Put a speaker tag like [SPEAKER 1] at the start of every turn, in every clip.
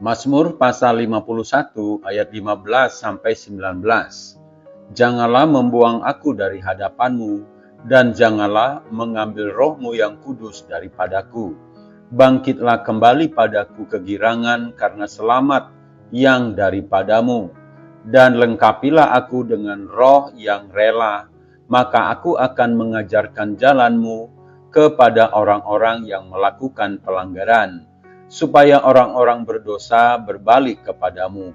[SPEAKER 1] Mazmur pasal 51 ayat 15 sampai 19. Janganlah membuang aku dari hadapanmu, dan janganlah mengambil rohmu yang kudus daripadaku. Bangkitlah kembali padaku kegirangan karena selamat yang daripadamu, dan lengkapilah aku dengan roh yang rela, maka aku akan mengajarkan jalanmu kepada orang-orang yang melakukan pelanggaran, supaya orang-orang berdosa berbalik kepadamu.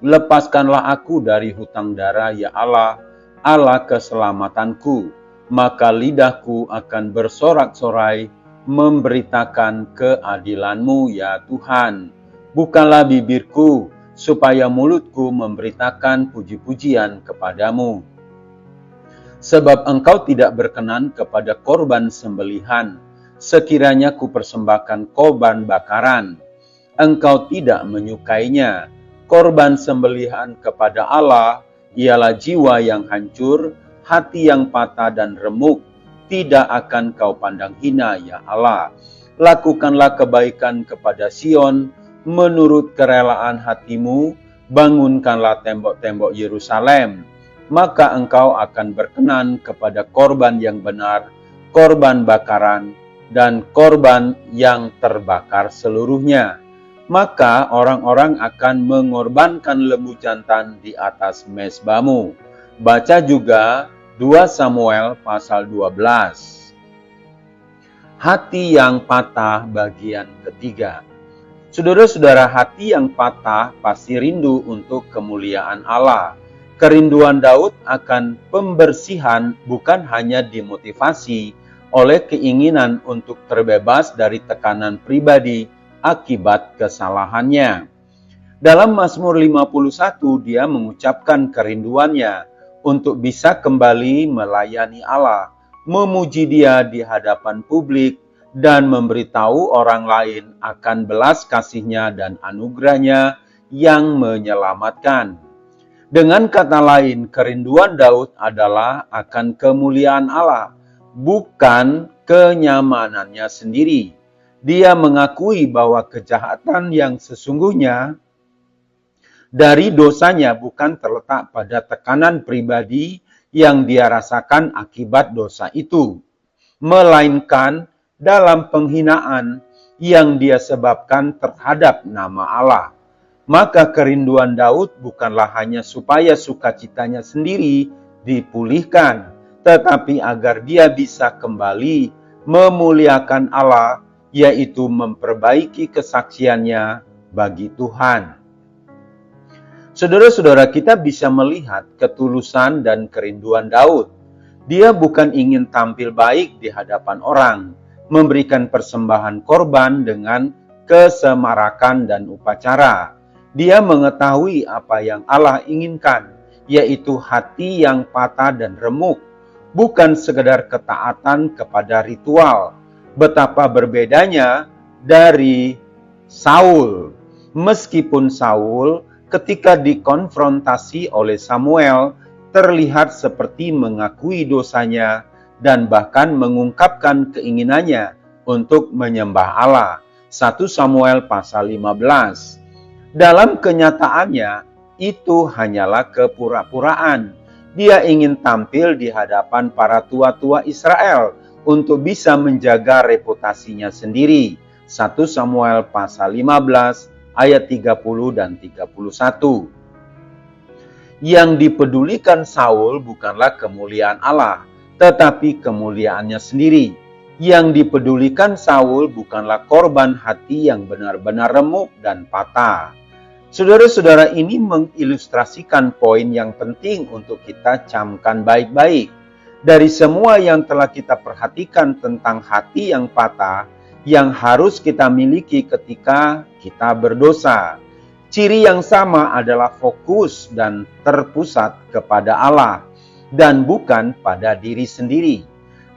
[SPEAKER 1] Lepaskanlah aku dari hutang dara, ya Allah, Allah keselamatanku, maka lidahku akan bersorak-sorai memberitakan keadilanmu, ya Tuhan. Bukalah bibirku, supaya mulutku memberitakan puji-pujian kepadamu. Sebab engkau tidak berkenan kepada korban sembelihan, sekiranya kupersembahkan korban bakaran. Engkau tidak menyukainya. Korban sembelihan kepada Allah ialah jiwa yang hancur, hati yang patah dan remuk. Tidak akan kau pandang hina, ya Allah. Lakukanlah kebaikan kepada Sion, menurut kerelaan hatimu. Bangunkanlah tembok-tembok Yerusalem. Maka engkau akan berkenan kepada korban yang benar, korban bakaran, dan korban yang terbakar seluruhnya. Maka orang-orang akan mengorbankan lembu jantan di atas mezbamu. Baca juga 2 Samuel pasal 12. Hati yang patah bagian ketiga. Saudara-saudara, hati yang patah pasti rindu untuk kemuliaan Allah. Kerinduan Daud akan pembersihan bukan hanya dimotivasi oleh keinginan untuk terbebas dari tekanan pribadi akibat kesalahannya. Dalam Mazmur 51, dia mengucapkan kerinduannya untuk bisa kembali melayani Allah, memuji Dia di hadapan publik, dan memberitahu orang lain akan belas kasih-Nya dan anugerah-Nya yang menyelamatkan. Dengan kata lain, kerinduan Daud adalah akan kemuliaan Allah, bukan kenyamanannya sendiri. Dia mengakui bahwa kejahatan yang sesungguhnya dari dosanya bukan terletak pada tekanan pribadi yang dia rasakan akibat dosa itu, melainkan dalam penghinaan yang dia sebabkan terhadap nama Allah. Maka kerinduan Daud bukanlah hanya supaya sukacitanya sendiri dipulihkan, tetapi agar dia bisa kembali memuliakan Allah, yaitu memperbaiki kesaksiannya bagi Tuhan. Saudara-saudara, kita bisa melihat ketulusan dan kerinduan Daud. Dia bukan ingin tampil baik di hadapan orang, memberikan persembahan korban dengan kesemarakan dan upacara. Dia mengetahui apa yang Allah inginkan, yaitu hati yang patah dan remuk, bukan sekedar ketaatan kepada ritual. Betapa berbedanya dari Saul. Meskipun Saul ketika dikonfrontasi oleh Samuel terlihat seperti mengakui dosanya dan bahkan mengungkapkan keinginannya untuk menyembah Allah. 1 Samuel pasal 15. Dalam kenyataannya, itu hanyalah kepura-puraan. Dia ingin tampil di hadapan para tua-tua Israel untuk bisa menjaga reputasinya sendiri. 1 Samuel pasal 15 ayat 30 dan 31. Yang dipedulikan Saul bukanlah kemuliaan Allah, tetapi kemuliaannya sendiri. Yang dipedulikan Saul bukanlah korban hati yang benar-benar remuk dan patah. Saudara-saudara, ini mengilustrasikan poin yang penting untuk kita camkan baik-baik. Dari semua yang telah kita perhatikan tentang hati yang patah, yang harus kita miliki ketika kita berdosa. Ciri yang sama adalah fokus dan terpusat kepada Allah, dan bukan pada diri sendiri.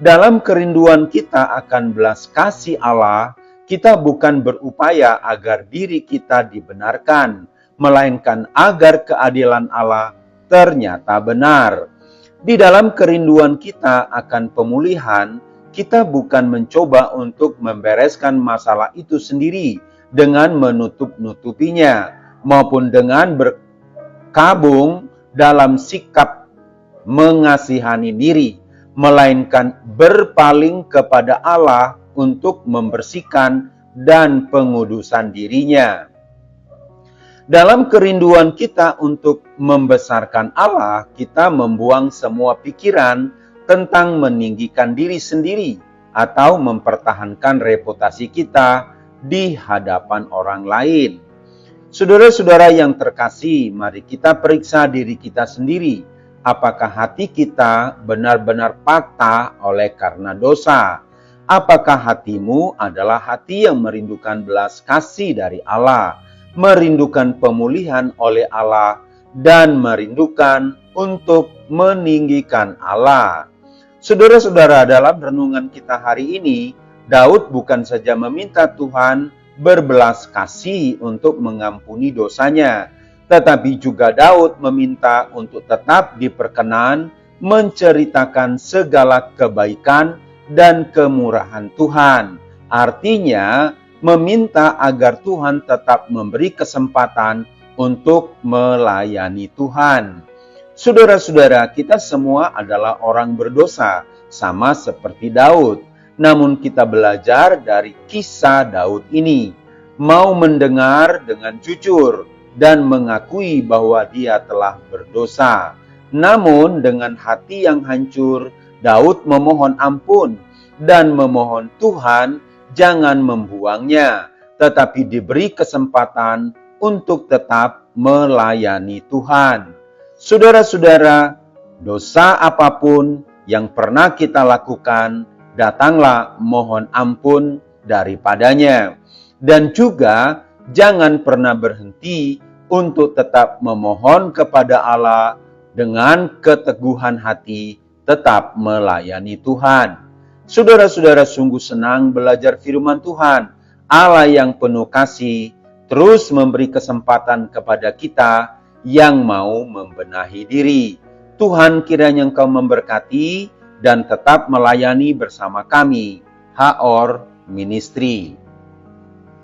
[SPEAKER 1] Dalam kerinduan kita akan belas kasih Allah, kita bukan berupaya agar diri kita dibenarkan, melainkan agar keadilan Allah ternyata benar. Di dalam kerinduan kita akan pemulihan, kita bukan mencoba untuk membereskan masalah itu sendiri dengan menutup-nutupinya, maupun dengan berkabung dalam sikap mengasihani diri, melainkan berpaling kepada Allah untuk membersihkan dan pengudusan dirinya. Dalam kerinduan kita untuk membesarkan Allah, kita membuang semua pikiran tentang meninggikan diri sendiri atau mempertahankan reputasi kita di hadapan orang lain. Saudara-saudara yang terkasih, mari kita periksa diri kita sendiri. Apakah hati kita benar-benar patah oleh karena dosa? Apakah hatimu adalah hati yang merindukan belas kasih dari Allah, merindukan pemulihan oleh Allah, dan merindukan untuk meninggikan Allah? Saudara-saudara, dalam renungan kita hari ini, Daud bukan saja meminta Tuhan berbelas kasih untuk mengampuni dosanya, tetapi juga Daud meminta untuk tetap diperkenan menceritakan segala kebaikan dan kemurahan Tuhan. Artinya, meminta agar Tuhan tetap memberi kesempatan untuk melayani Tuhan. Saudara-saudara, kita semua adalah orang berdosa, sama seperti Daud. Namun kita belajar dari kisah Daud ini, mau mendengar dengan jujur dan mengakui bahwa dia telah berdosa. Namun dengan hati yang hancur, Daud memohon ampun dan memohon Tuhan jangan membuangnya, tetapi diberi kesempatan untuk tetap melayani Tuhan. Saudara-saudara, dosa apapun yang pernah kita lakukan, datanglah mohon ampun daripadanya. Dan juga jangan pernah berhenti untuk tetap memohon kepada Allah dengan keteguhan hati, tetap melayani Tuhan. Saudara-saudara, sungguh senang belajar firman Tuhan. Allah yang penuh kasih terus memberi kesempatan kepada kita yang mau membenahi diri. Tuhan kiranya Engkau memberkati dan tetap melayani bersama kami, HOR Ministry.